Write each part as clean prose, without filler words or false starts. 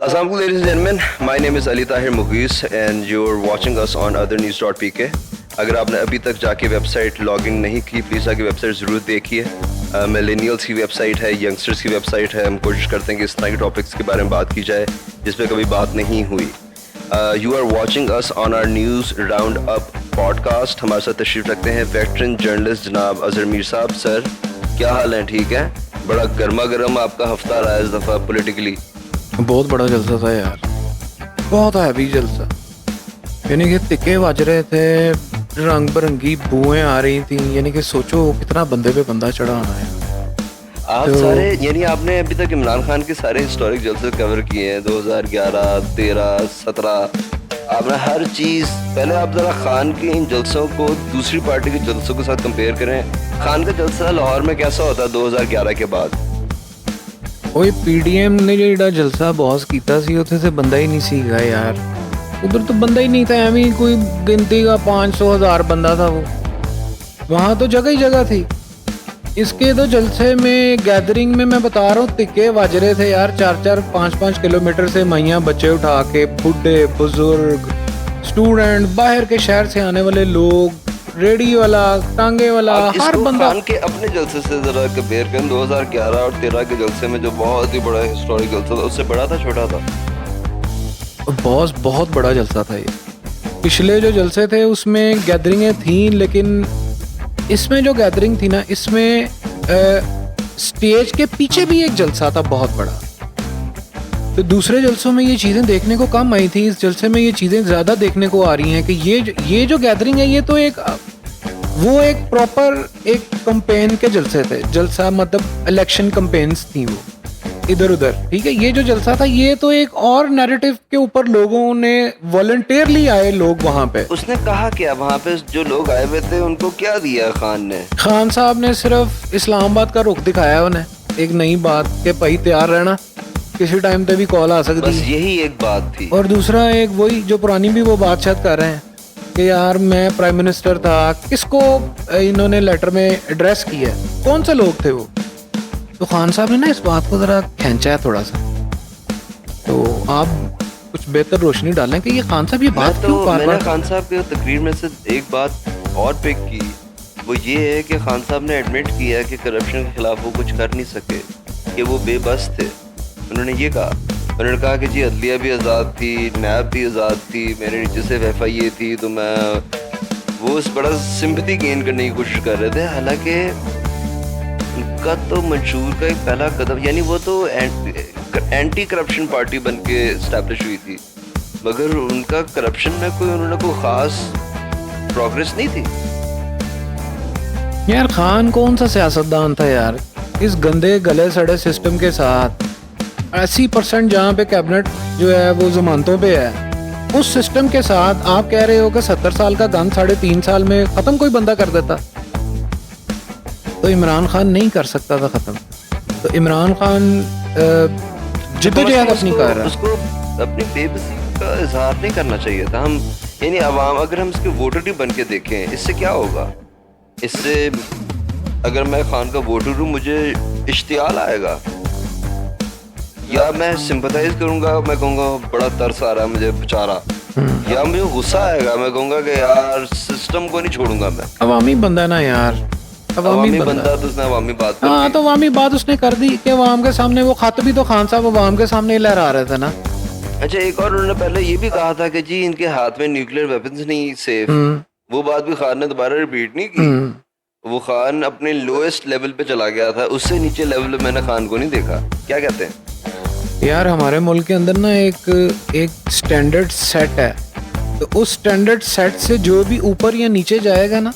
Assalamualaikum ladies and gentlemen, my name is Ali Tahir Mughis and you're watching us on othernews.pk. अगर आपने अभी तक जाके website login नहीं की, प्लीज़ जाके वेबसाइट ज़रूर देखिए. मिलेनियल्स की वेबसाइट है, यंगस्टर्स की वेबसाइट है. हम कोशिश करते हैं कि इस तरह के टॉपिक्स के बारे में बात की जाए जिस पे कभी बात नहीं हुई. You are watching us on our news round up podcast. हमारे साथ तशरीफ़ रखते हैं वेटरन जर्नलिस्ट जनाब अजहर मीर साहब. सर क्या हाल है? ठीक है? बड़ा गर्मा गर्म आपका हफ्ता रहा है इस दफ़ा पॉलिटिकली. बहुत बड़ा जलसा था यार, बहुत हैवी जलसा. यानी कि तिक्के बज रहे थे, रंग बिरंगी बुएं आ रही थी. यानी कि सोचो कितना बंदे पे बंदा चढ़ा आना है. आप तो सारे यानी आपने अभी तक इमरान खान के सारे हिस्टोरिक जलसे कवर किए हैं, 2011, 13, 17. आपने हर चीज़. पहले आप ज़रा खान के इन जलसों को दूसरी पार्टी के जलसों के साथ कंपेयर करें. खान का जलसा लाहौर में कैसा होता 2011 के बाद? ओए पीडीएम ने ਜਿਹੜਾ ਜਲਸਾ ਬੌਸ ਕੀਤਾ ਸੀ ਉੱਥੇ से बंदा ही नहीं सीखा यार. उधर तो बंदा ही नहीं था. एवं ही कोई गिनती का 500,000 बंदा था वो. वहाँ तो जगह ही जगह थी. इसके तो जलसे में गैदरिंग में मैं बता रहा हूँ तिक्के बज रहे थे यार. 4-4, 5-5 किलोमीटर से मैयाँ बच्चे उठा के, बुढ़े बुजुर्ग, स्टूडेंट, बाहर के शहर से आने वाले लोग, रेडी वाला, टांगे वाला, हर बंदा. खान के अपने जलसे से जरा कंपेयर करें 2011 और 13 के जलसे में, जो बहुत ही बड़ा हिस्टोरिक जलसा था, उससे बड़ा था छोटा था? बहुत बड़ा जलसा था ये. पिछले जो जलसे थे उसमें गैदरिंगें थी, लेकिन इसमें जो गैदरिंग थी ना, इसमें स्टेज के पीछे भी एक जलसा था बहुत बड़ा. तो दूसरे जलसों में ये चीज़ें देखने को कम आई थी. इस जलसे में ये चीज़ें ज़्यादा देखने को आ रही हैं कि ये जो गैदरिंग है, ये तो एक प्रॉपर एक कैंपेन के जलसे थे. जलसा मतलब इलेक्शन कैंपेन्स थी वो इधर उधर. ठीक है, ये जो जलसा था ये तो एक और नैरेटिव के ऊपर लोगों ने वॉलंटियरली आए लोग वहाँ पे. उसने कहा क्या वहाँ पे? जो लोग आए हुए थे उनको क्या दिया खान ने? खान साहब ने सिर्फ इस्लामाबाद का रुख दिखाया उन्हें. एक नई बात के भाई तैयार रहना, किसी टाइम पे भी कॉल आ सकती. बस यही एक बात थी. और दूसरा एक वही जो पुरानी भी वो बात शायद कर रहे हैं कि यार मैं प्राइम मिनिस्टर था. किसको इन्होंने लेटर में एड्रेस किया, कौन से लोग थे वो? तो खान साहब ने ना इस बात को ज़रा खींचा है थोड़ा सा. तो आप कुछ बेहतर रोशनी डालें कि ये खान साहब ये बात क्यों बार-बार. मैंने खान साहब के तकरीर में से एक बात और पिक की, वो ये है कि खान साहब ने एडमिट किया कि करप्शन के खिलाफ वो कुछ कर नहीं सके, कि वो बेबस थे. उन्होंने ये कहा. उन्होंने कहा कि जी अदलिया भी आज़ाद थी, नैब भी आज़ाद थी, मेरे नीचे से FIA थी, तो मैं वो उस बड़ा सिंपैथी गेन करने की कोशिश कर रहे थे. हालांकि उनका तो मंशूर का एक पहला कदम, यानी वो तो एंटी करप्शन पार्टी बन के इस्टेब्लिश हुई थी, मगर उनका करप्शन में उन्होंने कोई ख़ास प्रोग्रेस नहीं थी. यार खान कौन सा सियासतदान था यार. इस गंदे गले सड़े सिस्टम के साथ 80% जहाँ पे कैबिनेट जो है वो जमानतों पे है, उस सिस्टम के साथ आप कह रहे हो कि 70 साल का गन 3.5 साल में ख़त्म कोई बंदा कर देता. तो इमरान खान नहीं कर सकता था ख़त्म. तो इमरान खान जिद्दोजहद अपनी कर रहा है. उसको अपनी बेबसी का इजहार नहीं करना चाहिए था. हम यानी अवाम, अगर हम इसके वोटर ही बन के देखें, इससे क्या होगा? इससे अगर मैं खान का वोटर हूँ, मुझे इश्तियाल आएगा, या मैं सिंपथाइज करूंगा, मैं कहूँगा बड़ा तरस आ रहा है मुझे बेचारा, या मुझे गुस्सा आएगा, मैं कहूँगा कि यार सिस्टम को नहीं छोड़ूंगा मैं. अवामी बंदा ना यार, अवामी बंदा. तो उसने अवामी बात कर दी. हाँ, तो अवामी बात उसने कर दी कि अवाम के सामने वो खत भी तो खान साहब अवाम के सामने लहरा रहे थे ना. अच्छा, एक और उन्होंने पहले ये भी कहा था कि जी इनके हाथ में न्यूक्लियर वेपन्स नहीं सेफ. वो बात भी खान ने दोबारा रिपीट नहीं की. वो खान अपने लोएस्ट लेवल पे चला गया था, उससे नीचे लेवल पे मैंने खान को नहीं देखा. क्या कहते हैं यार? हमारे मुल्क के अंदर ना एक स्टैंडर्ड सेट है. तो उस स्टैंडर्ड सेट से जो भी ऊपर या नीचे जाएगा ना,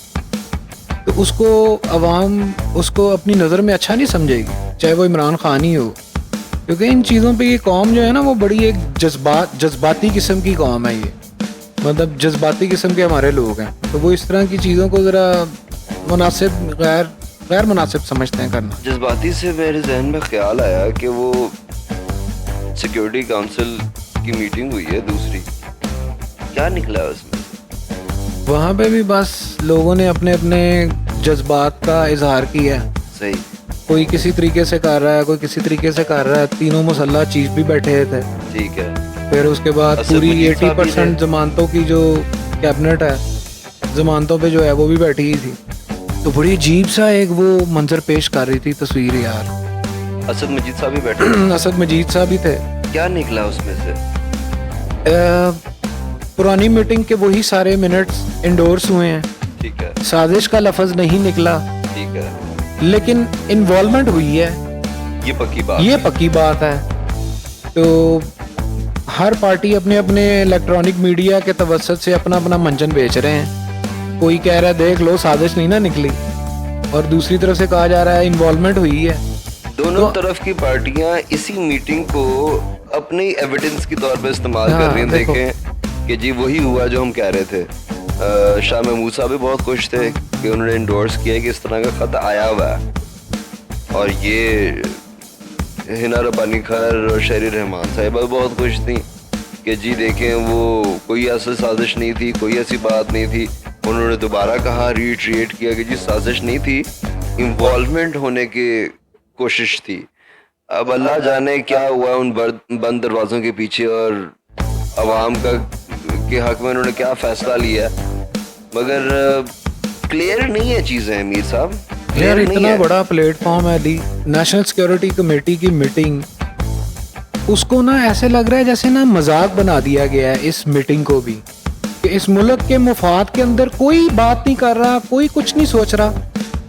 तो उसको अवाम उसको अपनी नज़र में अच्छा नहीं समझेगी, चाहे वो इमरान खान ही हो. क्योंकि इन चीज़ों पे ये कौम जो है ना, वो बड़ी एक जज्बाती किस्म की कौम है. ये मतलब जज्बाती किस्म के हमारे लोग हैं. तो वो इस तरह की चीज़ों को ज़रा मुनासिब गैर मुनासिब समझते हैं करना. जज्बाती से मेरे जहन में ख्याल आया कि वो सिक्योरिटी काउंसिल की मीटिंग हुई है दूसरी, क्या निकला है उसमें? वहाँ पे भी बस लोगों ने अपने अपने जज्बात का इजहार किया. सही. कोई किसी तरीके से कर रहा है, कोई किसी तरीके से कर रहा है. तीनों मुसल्लह चीफ भी बैठे थे. ठीक है। फिर उसके बाद असद पूरी मजीद साहब भी 80% जमानतों की जो कैबिनेट है, जमानतों पे जो है वो भी बैठी ही थी। तो बड़ी अजीब सा एक वो मंजर पेश कर रही थी तस्वीर यार। असद मजीद साहब भी बैठे। असद मजीद साहब भी थे। क्या निकला उसमें से? पुरानी मीटिंग के वही सारे मिनट्स इंडोर्स हुए हैं। ठीक है, साजिश का लफ्ज नहीं निकला, ठीक है, लेकिन इन्वॉल्वमेंट हुई है, ये पक्की बात। ये पक्की बात है। तो हर पार्टी अपने अपने इलेक्ट्रॉनिक मीडिया के तवज्जुद से अपना अपना मंजन बेच रहे हैं। कोई कह रहा है देख लो साजिश नहीं ना निकली, और दूसरी तरफ से कहा जा रहा है इन्वॉल्वमेंट हुई है। दोनों तरफ की पार्टियां इसी मीटिंग को अपनी एविडेंस के तौर पर इस्तेमाल कर रही हैं। देखें कि जी वही हुआ जो हम कह रहे थे। शाह महमूद साहब भी बहुत खुश थे कि उन्होंने इंडोर्स किया कि इस तरह का खत आया हुआ है, और ये हिना रब्बानी खैर और शहरी रहमान साहिबा बहुत खुश थी कि जी देखें वो कोई ऐसी साजिश नहीं थी, कोई ऐसी बात नहीं थी। उन्होंने दोबारा कहा, रीट्रिएट किया कि जी साजिश नहीं थी, इन्वॉल्वमेंट होने की कोशिश थी। अब अल्लाह जाने क्या हुआ उन बंद दरवाज़ों के पीछे, और अवाम का के हक में उन्होंने क्या फ़ैसला लिया, मगर क्लियर नहीं है चीज़ें अमीर साहब। यार इतना बड़ा प्लेटफॉर्म है दी नेशनल सिक्योरिटी कमेटी की मीटिंग, उसको ना ऐसे लग रहा है जैसे ना मजाक बना दिया गया है इस मीटिंग को भी, कि इस मुल्क के मुफाद के अंदर कोई बात नहीं कर रहा, कोई कुछ नहीं सोच रहा,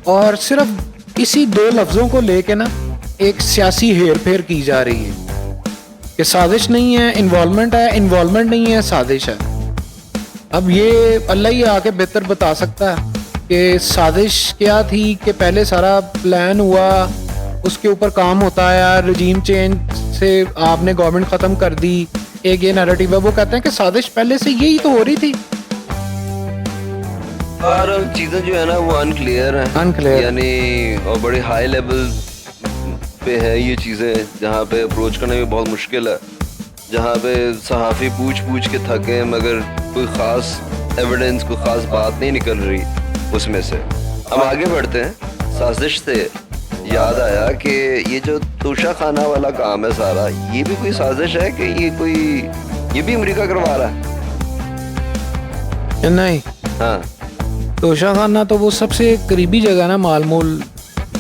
और सिर्फ इसी दो लफ्जों को लेके ना एक सियासी हेर फेर की जा रही है कि साजिश नहीं है इन्वॉल्वमेंट है, इन्वॉल्वमेंट नहीं है साजिश है। अब ये अल्लाह ही आके बेहतर बता सकता है कि साजिश क्या थी, कि पहले सारा प्लान हुआ, उसके ऊपर काम होता है, रजीम चेंज से आपने गवर्नमेंट ख़त्म कर दी, एक ये नैरेटिव है। वो कहते हैं कि साजिश पहले से यही तो हो रही थी। और चीज़ें जो है ना वो अनक्लियर हैं, यानी और बड़े हाई लेवल पे है ये चीज़ें, जहाँ पे अप्रोच करना भी बहुत मुश्किल है, जहाँ पे सहाफ़ी पूछ के थके मगर कोई ख़ास एविडेंस, कोई ख़ास बात नहीं निकल रही उसमें से। हम आगे बढ़ते हैं। साजिश से याद आया कि ये जो तोशा खाना वाला काम है सारा, ये भी कोई साजिश है कि ये भी अमेरिका करवा रहा है? नहीं, हाँ, तोशा खाना तो वो सबसे करीबी जगह ना मालमूल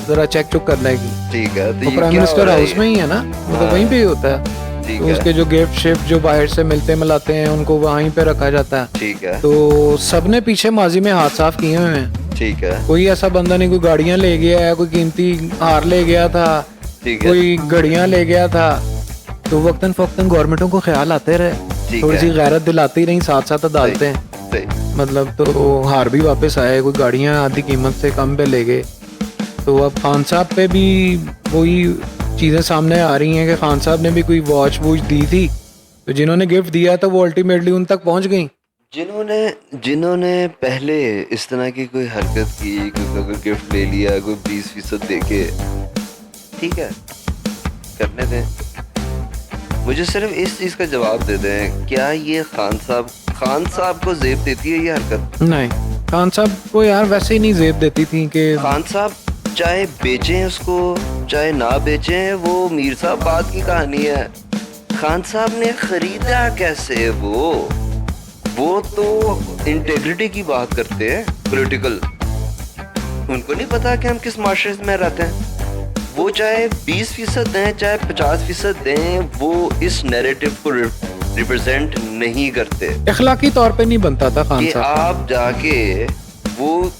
जरा चेक चुक करने की। ठीक है, तो प्राइम मिनिस्टर हाउस में ही है ना, वो तो वहीं पे ही होता है। तो उसके जो गिफ्ट शिफ्ट जो बाहर से मिलते मिलाते हैं उनको वहीं पे रखा जाता है। ठीक है, तो सबने पीछे माजी में हाथ साफ किए हुए हैं। ठीक है, कोई ऐसा बंदा नहीं, कोई गाड़ियां ले गया है, कोई कीमती हार ले गया था, कोई घड़ियां ले गया था। तो वक्तन फक्तन गवर्नमेंटों को ख्याल आते रहे, थोड़ी सी गैरत दिलाती रही, साथ साथ डालते हैं। मतलब तो हार भी वापस आए, कोई गाड़ियां आधी कीमत से कम पे ले गए। तो अब खान साहब पे भी वही चीज़ें सामने आ रही हैं कि खान साहब ने भी कोई वॉच दी थी, तो जिन्होंने गिफ्ट दिया था वो अल्टीमेटली उन तक पहुंच गई। जिन्होंने पहले इस तरह की कोई हरकत की, कोई गिफ्ट ले लिया, कोई 20% देके, ठीक है करने दें। मुझे सिर्फ इस चीज़ का जवाब दे दें, क्या ये खान साहब को जेब देती है ये हरकत? नहीं, खान साहब को यार वैसे ही नहीं जेब देती थी कि खान साहब चाहे बेचें उसको चाहे ना बेचें, वो मीर साहब बात की कहानी है। खान साहब ने खरीदा कैसे? वो तो इंटेग्रिटी की बात करते हैं, पॉलिटिकल। उनको नहीं पता कि हम किस माशरे में रहते हैं। वो चाहे 20% दें चाहे 50% दें, वो इस नैरेटिव को रिप्रेजेंट नहीं करते। अखलाकी तौर पे नहीं बनता था खान साहब। आप जाके वो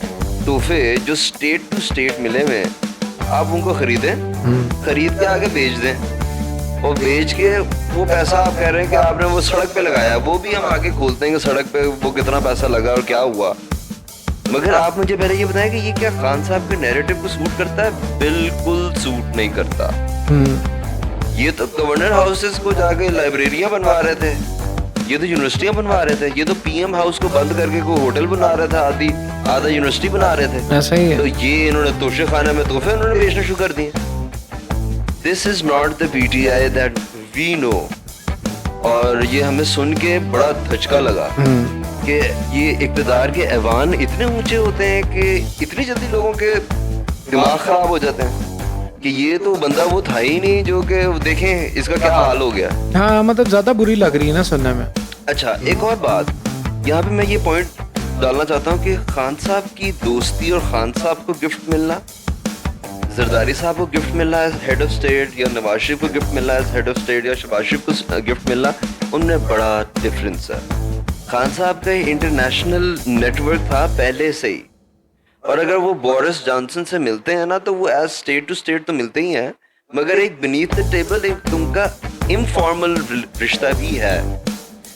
तोहफे जो स्टेट टू स्टेट मिले हुए आप उनको खरीदें, खरीद के आगे बेच दें, और बेच के वो पैसा आप कह रहे हैं कि आपने वो सड़क पे लगाया, वो भी हम आगे खोलते हैं कि सड़क पे वो कितना पैसा लगा और क्या हुआ। मगर आप मुझे पहले ये बताएं कि ये क्या खान साहब के नैरेटिव को सूट करता है? बिल्कुल सूट नहीं करता। ये तो गवर्नर हाउसेस को जाके लाइब्रेरियां बनवा रहे थे, ये तो यूनिवर्सिटियां बनवा रहे थे, ये तो पीएम हाउस को बंद करके कोई होटल बना रहा था, आधा यूनिवर्सिटी बना रहे थे। ऐसा ही है। तो ये इन्होंने तोशे खाना में तोहफे उन्होंने बेचना शुरू कर दिए। This is not the PTI that we know. और ये हमें सुन के बड़ा धचका लगा कि ये इक्तदार के ऐवान इतने ऊंचे होते हैं कि इतनी जल्दी लोगों के दिमाग खराब हो जाते हैं कि ये तो बंदा वो था ही नहीं जो कि देखें इसका क्या हाल हो गया। हाँ मतलब ज्यादा बुरी लग रही है ना सुनने में। अच्छा एक और बात यहाँ पे मैं ये पॉइंट डालना चाहता हूँ कि खान साहब की दोस्ती और खान साहब को गिफ्ट मिलना, जरदारी साहब को गिफ्ट मिलना एज हेड ऑफ स्टेट, या नवाज शरीफ को गिफ्ट मिलना एज हेड ऑफ स्टेट, या शहबाज शरीफ को गिफ्ट मिलना, उनमें बड़ा डिफरेंस है। खान साहब का इंटरनेशनल नेटवर्क था पहले से ही, और अगर वो बोरिस जॉनसन से मिलते हैं ना तो वो एज स्टेट टू स्टेट तो मिलते ही हैं, मगर एक बीनीथ द टेबल एक उनका इनफॉर्मल रिश्ता भी है।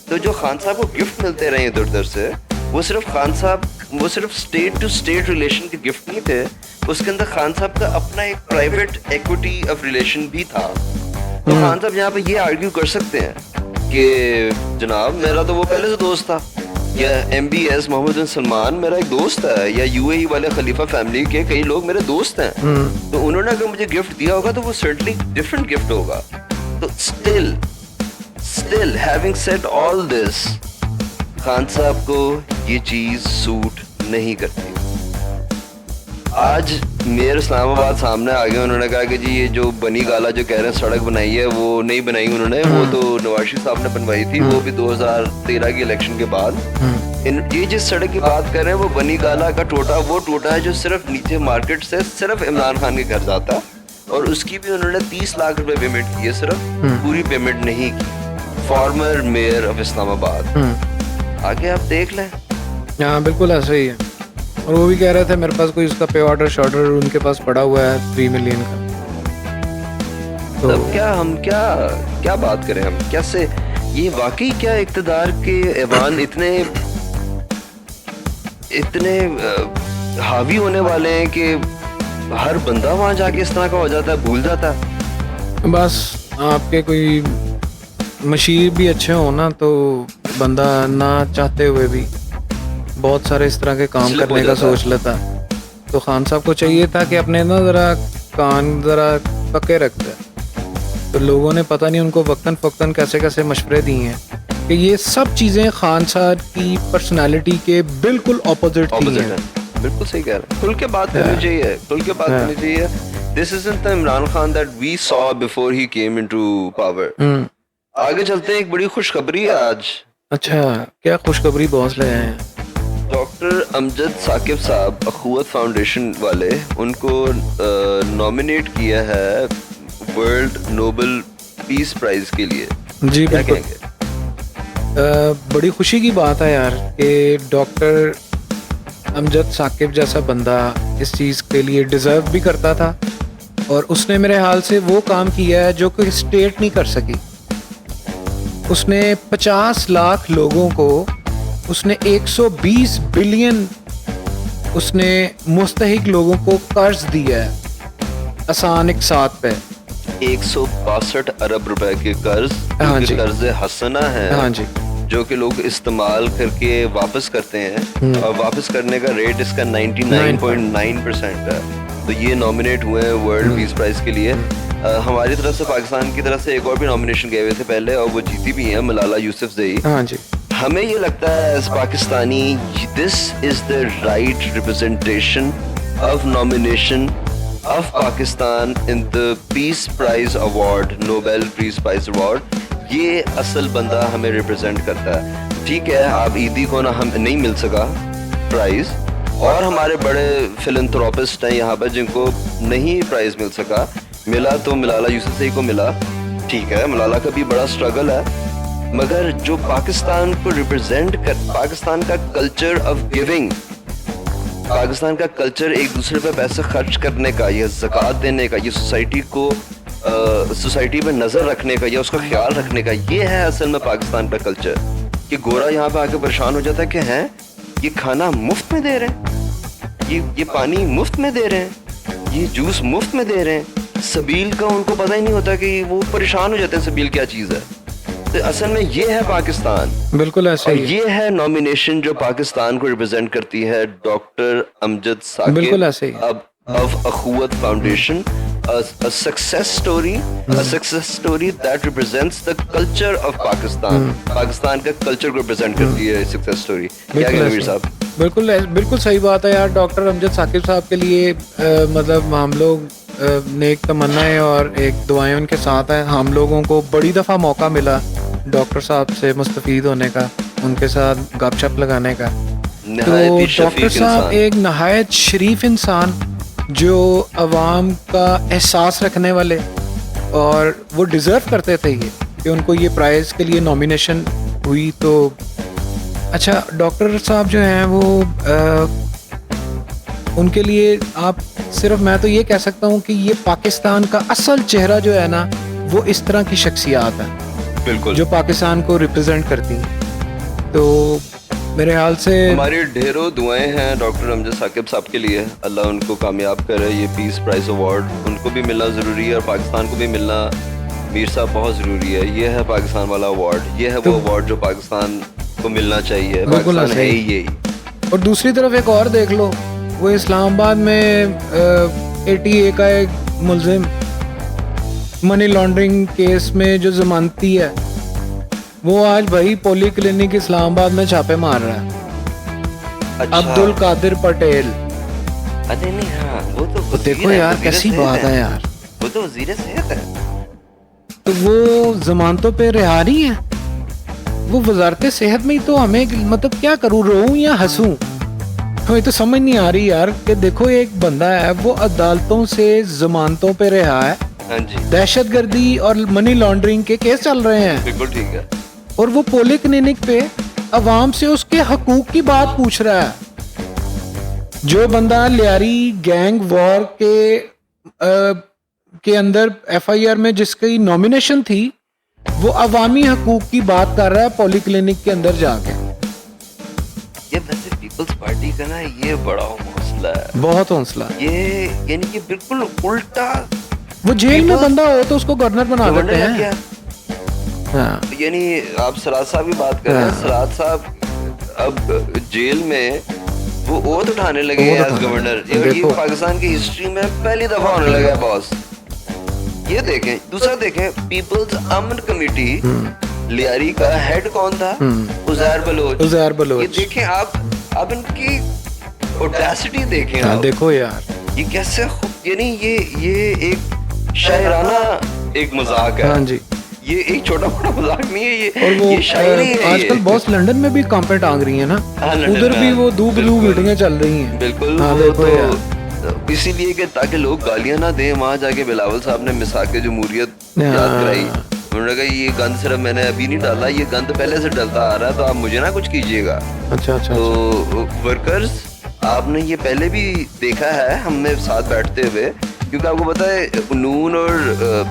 तो जो खान साहब को गिफ्ट मिलते रहे इधर उधर से, वो सिर्फ खान साहब, वो सिर्फ स्टेट टू स्टेट रिलेशन के गिफ्ट नहीं थे, उसके अंदर खान साहब का अपना एक प्राइवेट इक्विटी ऑफ रिलेशन भी था। तो खान साहब यहाँ पे ये आर्ग्यू कर सकते हैं कि जनाब मेरा तो वो पहले से दोस्त था, या MBS मोहम्मद बिन सलमान मेरा एक दोस्त है, या UAE वाले खलीफा फैमिली के कई लोग मेरे दोस्त हैं, तो उन्होंने अगर मुझे गिफ्ट दिया होगा तो वो सर्टनली डिफरेंट गिफ्ट होगा। तो still having said all this, Khan साहब को ये चीज सूट नहीं करती। आज मेयर इस्लामाबाद सामने आ गए, उन्होंने कहा कि जी ये जो बनी गाला जो कह रहे हैं सड़क बनाई है वो नहीं बनाई उन्होंने, वो तो नवाज शरीफ साहब ने बनवाई थी, वो भी 2013 के इलेक्शन के बाद। ये जिस सड़क की बात कर रहे हैं वो बनी गाला का टोटा, वो टोटा है जो सिर्फ नीचे मार्केट से सिर्फ इमरान खान के घर जाता है, और उसकी भी उन्होंने 30 लाख रुपए पेमेंट की है, सिर्फ पूरी पेमेंट नहीं की। फॉर्मर मेयर ऑफ इस्लामाबाद, आगे आप देख लें। हाँ बिल्कुल ऐसा ही है। और वो भी कह रहे थे मेरे पास कोई उसका पे ऑर्डर शॉर्डर उनके पास पड़ा हुआ है 3 मिलियन का। तो तब क्या हम क्या बात करें, हम कैसे, ये वाकई क्या इक़्तिदार के ऐवान इतने हावी होने वाले हैं कि हर बंदा वहां जाके इस तरह का हो जाता है, भूल जाता है। बस आपके कोई मशीर भी अच्छे हो ना तो बंदा ना चाहते हुए भी बहुत सारे इस तरह के काम करने का सोच लेता। तो खान साहब को चाहिए था कि अपने ना जरा कान जरा पक्के रखते। तो लोगों ने पता नहीं उनको वक्तन फक्तन कैसे कैसे मशवरे दिए हैं कि ये सब चीज़ें खान साहब की पर्सनालिटी के बिल्कुल ऑपोजिट थी हैं। बिल्कुल सही कह रहे हैं, खुल के बात करनी चाहिए, खुल के बात करनी चाहिए। This isn't the Imran Khan that we saw before he came into power. आगे चलते हैं, एक बड़ी खुशखबरी है आज। अच्छा क्या खुशखबरी बॉस ले आए हैं? डॉक्टर अमजद साकिब साहब अखुवत फाउंडेशन वाले, उनको नॉमिनेट किया है वर्ल्ड नोबेल पीस प्राइज के लिए। जी क्या बिल्कुल। कहेंगे? बड़ी खुशी की बात है यार कि डॉक्टर अमजद साकिब जैसा बंदा इस चीज़ के लिए डिज़र्व भी करता था, और उसने मेरे हाल से वो काम किया है जो कि स्टेट नहीं कर सकी। उसने 50 लाख लोगों को, उसने 120 बिलियन उसने मुस्तहिक लोगों को कर्ज दिया है आसान एक साथ पे। 162 अरब रुपए के कर्ज, हाँ जी। कर्ज हसना है, हाँ जी, जो कि लोग इस्तेमाल करके वापस करते हैं, और वापस करने का रेट इसका 99.9% है। तो ये नॉमिनेट हुए हैं वर्ल्ड पीस प्राइज के लिए। हमारी तरफ से, पाकिस्तान की तरफ से एक और भी नॉमिनेशन गए हुए थे पहले, और वो जीती भी हैं, मलाला यूसुफजई। हाँ जी। हमें ये लगता है as Pakistani, this is the right representation of nomination of Pakistan in the peace prize award, Nobel peace prize award. ये असल बंदा हमें रिप्रेजेंट करता है। ठीक है, आप ईदी को ना हम नहीं मिल सका प्राइज, और हमारे बड़े फिलंथ्रोपिस्ट हैं यहाँ पर जिनको नहीं प्राइज मिल सका, मिला तो मलाला यूसुफजई को मिला। ठीक है, मलाला का भी बड़ा स्ट्रगल है, मगर जो पाकिस्तान को रिप्रेजेंट कर, पाकिस्तान का कल्चर ऑफ गिविंग, पाकिस्तान का कल्चर एक दूसरे पे पैसे खर्च करने का, या ज़कात देने का, ये सोसाइटी को सोसाइटी में नज़र रखने का, या उसका ख्याल रखने का, ये है असल में पाकिस्तान का कल्चर। कि गोरा यहाँ पे आके परेशान हो जाता है कि हैं ये खाना मुफ्त में दे रहे हैं, ये पानी मुफ्त में दे रहे हैं, ये जूस मुफ्त में दे रहे हैं। सबील का उनको पता ही नहीं होता कि वो परेशान हो जाते हैं सबील क्या चीज़ है। तो असल में ये है पाकिस्तान, बिल्कुल ऐसे ही। ये है नॉमिनेशन जो पाकिस्तान को रिप्रेजेंट करती है, डॉक्टर अमजद साकिब, बिल्कुल ऐसे ही। of अखुवत foundation, a success story that represents the culture of Pakistan. Pakistan का कल्चर को रिप्रेजेंट करती है सक्सेस स्टोरी। क्या कहेंगे मीर साहब? बिल्कुल सही बात है यार। डॉक्टर अमजद साकिब साहब के लिए मतलब हम लोग नेक तमन्नाएं और एक दुआएं उनके साथ हैं। हम लोगों को बड़ी दफ़ा मौका मिला डॉक्टर साहब से मुस्तफ़ीद होने का, उनके साथ गपशप लगाने का। तो नहायत ही डॉक्टर शफीक साहब इंसान। एक नहायत शरीफ इंसान, जो अवाम का एहसास रखने वाले, और वो डिज़र्व करते थे ये कि उनको ये प्राइज़ के लिए नॉमिनेशन हुई। तो अच्छा, डॉक्टर साहब जो हैं वो उनके लिए आप सिर्फ, मैं तो ये कह सकता हूँ कि ये पाकिस्तान का असल चेहरा जो है ना, वो इस तरह की शख्सियात है बिल्कुल, जो पाकिस्तान को रिप्रेजेंट करती हैं। तो मेरे ख्याल से हमारी ढेरों दुआएं हैं डॉक्टर अमजद साकिब साहब के लिए। अल्लाह उनको कामयाब करे। ये पीस प्राइज अवार्ड उनको भी मिलना ज़रूरी है और पाकिस्तान को भी मिलना, मीर साहब, बहुत ज़रूरी है। ये है पाकिस्तान वाला अवार्ड, ये है वो अवार्ड जो पाकिस्तान को मिलना चाहिए। बिल्कुल पाकिस्तान है सही। ही यही। और दूसरी तरफ एक और देख लो, वो इस्लामाबाद में ATA का एक मुलजिम मनी लॉन्ड्रिंग केस में जो जमानती है, वो आज भाई पोली क्लिनिक इस्लामाबाद में छापे मार रहा है। अच्छा, अब्दुल कादिर पटेल। अरे नहीं, हाँ वो तो तो देखो यार कैसी बात है यार, वो तो वज़ीर सेहत है। तो वो जमानतों पे रिहा नहीं है। वो वजारत सेहत में ही तो हमें, मतलब क्या करूँ, रोऊं या हंसूं, हमें तो समझ नहीं आ रही यार। कि देखो एक बंदा है, वो अदालतों से जमानतों पे रिहा है, हाँ जी, दहशतगर्दी और मनी लॉन्ड्रिंग के केस चल रहे हैं, बिल्कुल ठीक है। और वो पोली क्लिनिक पे अवाम से उसके हकूक की बात पूछ रहा है। जो बंदा लियारी गैंग वॉर के अंदर FIR में जिसकी नॉमिनेशन थी, वो अवामी हकूक की बात कर रहा है पोली क्लिनिक के अंदर जाके। ये वैसे पीपल्स पार्टी का ना ये बड़ा हौसला है, बहुत हौसला। ये यानी कि बिल्कुल उल्टा। वो जेल में बंदा हो तो उसको गवर्नर बना देते गवर्नर हैं। हाँ, यानी आप सराज साहब की बात कर रहे हैं। सराज साहब अब जेल में वो ओथ उठाने लगे हैं एज गवर्नर। ये पाकिस्तान की हिस्ट्री में पहली दफा होने लगा है बॉस। ये देखें। दूसरा देखें, पीपल्स अमन कमेटी लियारी का हेड कौन था? उज़ैर बलोच। उज़ैर बलोच। ये देखें आप इनकी ऑडेसिटी देखें। हाँ, आप देखो यार, ये कैसे, यानी ये एक शायराना एक मजाक है। हाँ जी। ये एक छोटा मोटा मजाक नहीं है, और वो ये शायरी है। आजकल बॉस लंदन में भी कांपे टांग रही है ना, हाँ, लंदन उधर में, भी वो दूब मीटिंगें चल रही हैं। बिल्कुल। हाँ, वो देखो यार। तो इसीलिए कि ताकि लोग गालियां ना दें, वहां जाके बिलावल साहब ने मिसाक जमहूरियत याद कराई। उन्होंने कहा ये गंद सिर्फ मैंने अभी नहीं डाला, ये गंद पहले से डलता आ रहा है, तो आप मुझे ना कुछ कीजिएगा। अच्छा अच्छा। तो वर्कर्स, आपने ये पहले भी देखा है हमने साथ बैठते हुए, क्योंकि आपको पता है नून और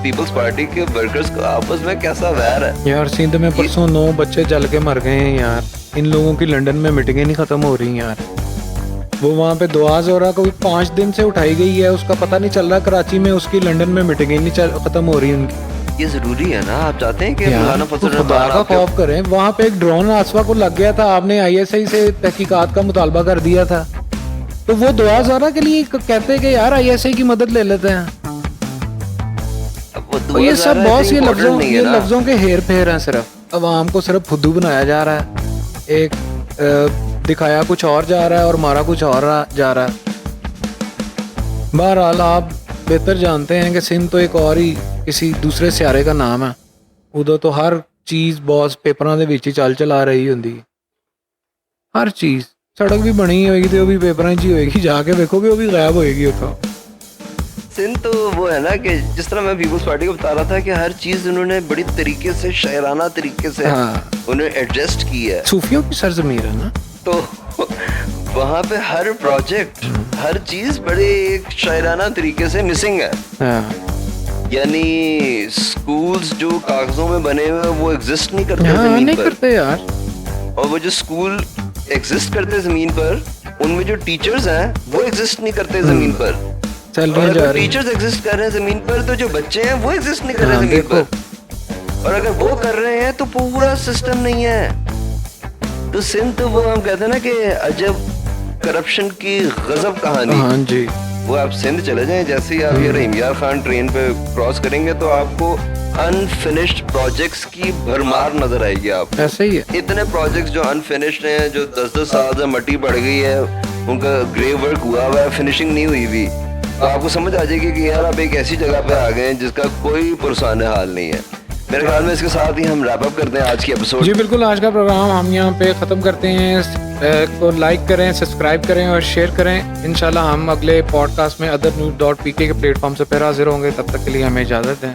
पीपल्स पार्टी के वर्कर्स का आपस में कैसा वैर है यार। सिंध में परसों 9 बच्चे जल के मर गए हैं यार। इन लोगों की लंदन में मीटिंगें नहीं खत्म हो रही यार। वो वहाँ पे दुआ ज़ोहरा को 5 दिन से उठाई गई है, उसका पता नहीं चल रहा। कराची में उसकी लंदन में मीटिंगें नहीं खत्म हो रही उनकी। ये जरूरी है ना। आप चाहते हैं कि यार, मौलाना तो फजल खुदा रहमान का आपके- खौफ करें। वहाँ पे एक ड्रोन आसवा को लग गया था, आपने ISI से तहकीकात का मुतालबा कर दिया था, तो वो दुआ ज़ोहरा के लिए कहते हैं कि यार ISI की मदद ले लेते हैं। अब वो और दुआ ये सब ज़ारा बॉस, इतनी ये important नहीं है ना। लफ्जों के हेर फेर हैं। सिर्फ अवाम को सिर्फ फुद्दू बनाया जा रहा है। एक दिखाया कुछ और जा रहा है और मारा कुछ और जा रहा है। बहरहाल आप बेहतर जानते हैं कि सिंध तो एक और ही किसी दूसरे सियारे का नाम है। उधर तो हर चीज़ बॉस पेपरां ਦੇ ਵਿੱਚ ਹੀ चला रही ਹੁੰਦੀ है। हर चीज़, सड़क भी बनी होगी तो वो भी पेपरां 'ਚ ही होएगी, जाके देखोगे वो भी गायब होएगी उठो। सिंध तो वो है ना कि जिस तरह मैं पीपल्स पार्टी को बता रहा था कि हर चीज उन्होंने बड़ी तरीके से, शायराना तरीके से हाँ, उन्हें एडजस्ट की है। सूफियों की सरजमीर है ना। तो वहाँ पे हर प्रोजेक्ट, हर चीज बड़े एक शायराना तरीके से मिसिंग है। हाँ, यानी स्कूल्स जो कागजों में बने हुए हैं, वो एग्जिस्ट नहीं करते हाँ, जमीन नहीं पर। करते यार। और वो जो स्कूल एग्जिस्ट करते जमीन पर, उनमें जो टीचर्स हैं वो एग्जिस्ट नहीं करते जमीन पर। चल और रही जा अगर रही। टीचर्स एग्जिस्ट कर रहे हैं जमीन पर, तो जो बच्चे हैं वो एग्जिस्ट नहीं कर रहे हाँ, जमीन देखो। पर। और अगर वो कर रहे हैं तो पूरा सिस्टम नहीं है। तो सिंध तो वो हम कहते हैं ना कि अजब करप्शन की गजब कहानी। हाँ जी। वो आप सिंध चले जाएं, जैसे ही आप ये रहीम यार खान ट्रेन पे क्रॉस करेंगे तो आपको अनफिनिश्ड प्रोजेक्ट्स की भरमार नजर आएगी। आप ऐसे ही है। इतने प्रोजेक्ट्स जो अनफिनिश्ड हैं, जो 10-10 साल से मट्टी पड़ गई है, उनका ग्रे वर्क हुआ हुआ है, फिनिशिंग नहीं हुई हुई, तो आपको समझ आ जाएगी कि यार आप एक ऐसी जगह पे आ गए हैं जिसका कोई पुरसाने हाल नहीं है। मेरे ख्याल में इसके साथ ही हम रैप अप करते हैं आज की एपिसोड। जी बिल्कुल, आज का प्रोग्राम हम यहाँ पे ख़त्म करते हैं। को लाइक करें, सब्सक्राइब करें और शेयर करें। इंशाल्लाह हम अगले पॉडकास्ट में othernews.pk के प्लेटफॉर्म से फिर हाजिर होंगे। तब तक के लिए हमें इजाज़त दें।